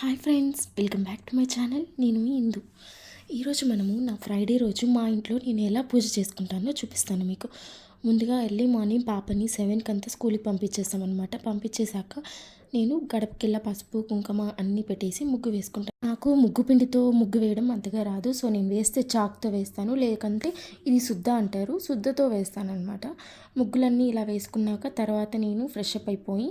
Hi friends, welcome back to my channel. నేను మీ ఇందు. ఈరోజు మనము నా ఫ్రైడే రోజు మా ఇంట్లో నేను ఎలా పూజ చేసుకుంటానో చూపిస్తాను మీకు. ముందుగా ఎర్లీ మార్నింగ్ పాపని 7కి అంతా స్కూల్కి పంపించేస్తామన్నమాట. పంపించేశాక నేను గడపకెళ్ళ పసుపు కుంకుమ అన్నీ పెట్టేసి ముగ్గు వేసుకుంటాను. నాకు ముగ్గు పిండితో ముగ్గు వేయడం అంతగా రాదు. సో నేను వేస్తే చాక్తో వేస్తాను, లేకంటే ఇది శుద్ధ అంటారు, శుద్ధతో వేస్తాను అనమాట. ముగ్గులన్నీ ఇలా వేసుకున్నాక తర్వాత నేను ఫ్రెష్ అప్ అయిపోయి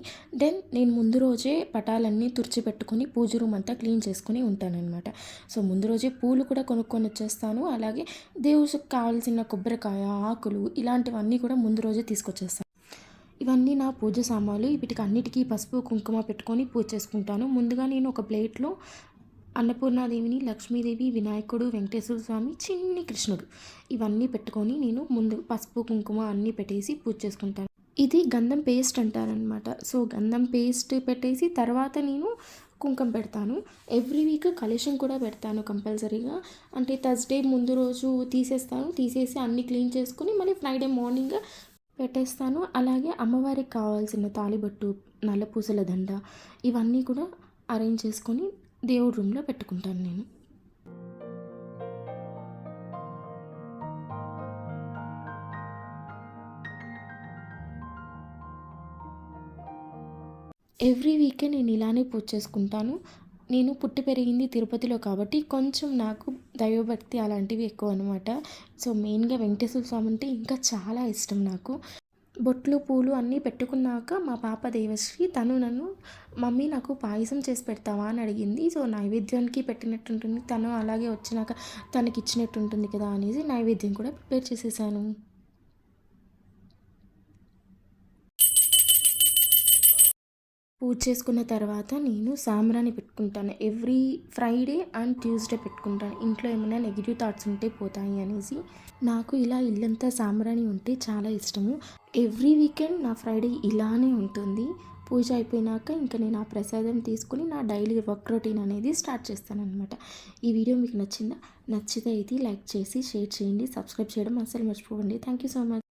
నేను ముందు రోజే పటాలన్నీ తుడిచిపెట్టుకొని పూజ రూమ్ అంతా క్లీన్ చేసుకుని ఉంటానన్నమాట. సో ముందు రోజే పూలు కూడా కొనుక్కొని వచ్చేస్తాను. అలాగే దేవుడికి కావాల్సిన కొబ్బరికాయ ఆకులు ఇలాంటివన్నీ కూడా ముందు రోజే తీసుకొచ్చేస్తాను. ఇవన్నీ నా పూజ సామాన్లు. వీటికి అన్నిటికీ పసుపు కుంకుమ పెట్టుకొని పూజ చేసుకుంటాను. ముందుగా నేను ఒక ప్లేట్లో అన్నపూర్ణాదేవిని, లక్ష్మీదేవి, వినాయకుడు, వెంకటేశ్వర స్వామి, చిన్ని కృష్ణుడు ఇవన్నీ పెట్టుకొని నేను ముందు పసుపు కుంకుమ అన్నీ పెట్టేసి పూజ చేసుకుంటాను. ఇది గంధం పేస్ట్ అంటారనమాట. సో గంధం పేస్ట్ పెట్టేసి తర్వాత నేను కుంకుమ పెడతాను. ఎవ్రీ వీక్ కలశం కూడా పెడతాను కంపల్సరీగా. అంటే థర్స్డే ముందు రోజు తీసేసి అన్నీ క్లీన్ చేసుకుని మళ్ళీ ఫ్రైడే మార్నింగ్ పెట్టేస్తాను. అలాగే అమ్మవారికి కావాల్సిన తాళిబొట్టు, నల్లపూసల దండ ఇవన్నీ కూడా అరేంజ్ చేసుకొని దేవుడి రూమ్లో పెట్టుకుంటాను నేను. ఎవ్రీ వీకే నేను ఇలానే పూజ చేసుకుంటాను. నేను పుట్టి పెరిగింది తిరుపతిలో కాబట్టి కొంచెం నాకు దైవభక్తి అలాంటివి ఎక్కువ అనమాట. సో మెయిన్గా వెంకటేశ్వర స్వామి అంటే ఇంకా చాలా ఇష్టం నాకు. బొట్లు పూలు అన్నీ పెట్టుకున్నాక మా పాప దేవశ్రీ తను నన్ను మమ్మీ నాకు పాయసం చేసి పెడతావా అని అడిగింది. సో నైవేద్యానికి పెట్టినట్టుంటుంది, తను అలాగే వచ్చినాక తనకి ఇచ్చినట్టు ఉంటుంది కదా అనేసి నైవేద్యం కూడా ప్రిపేర్ చేసేసాను. పూజ చేసుకున్న తర్వాత నేను సాంబ్రాణి పెట్టుకుంటాను. ఎవ్రీ ఫ్రైడే అండ్ ట్యూస్డే పెట్టుకుంటాను. ఇంట్లో ఏమైనా నెగిటివ్ థాట్స్ ఉంటే పోతాయి అనేసి. నాకు ఇలా ఇల్లంతా సాంబ్రాణి ఉంటే చాలా ఇష్టము. ఎవ్రీ వీకెండ్ నా ఫ్రైడే ఇలానే ఉంటుంది. పూజ అయిపోయినాక ఇంకా నేను ఆ ప్రసాదం తీసుకుని నా డైలీ వర్క్ రొటీన్ అనేది స్టార్ట్ చేస్తాను అనమాట. ఈ వీడియో మీకు నచ్చిందా? నచ్చితే ఇది లైక్ చేసి షేర్ చేయండి, సబ్స్క్రైబ్ చేయడం అస్సలు మర్చిపోకండి. Thank you so much.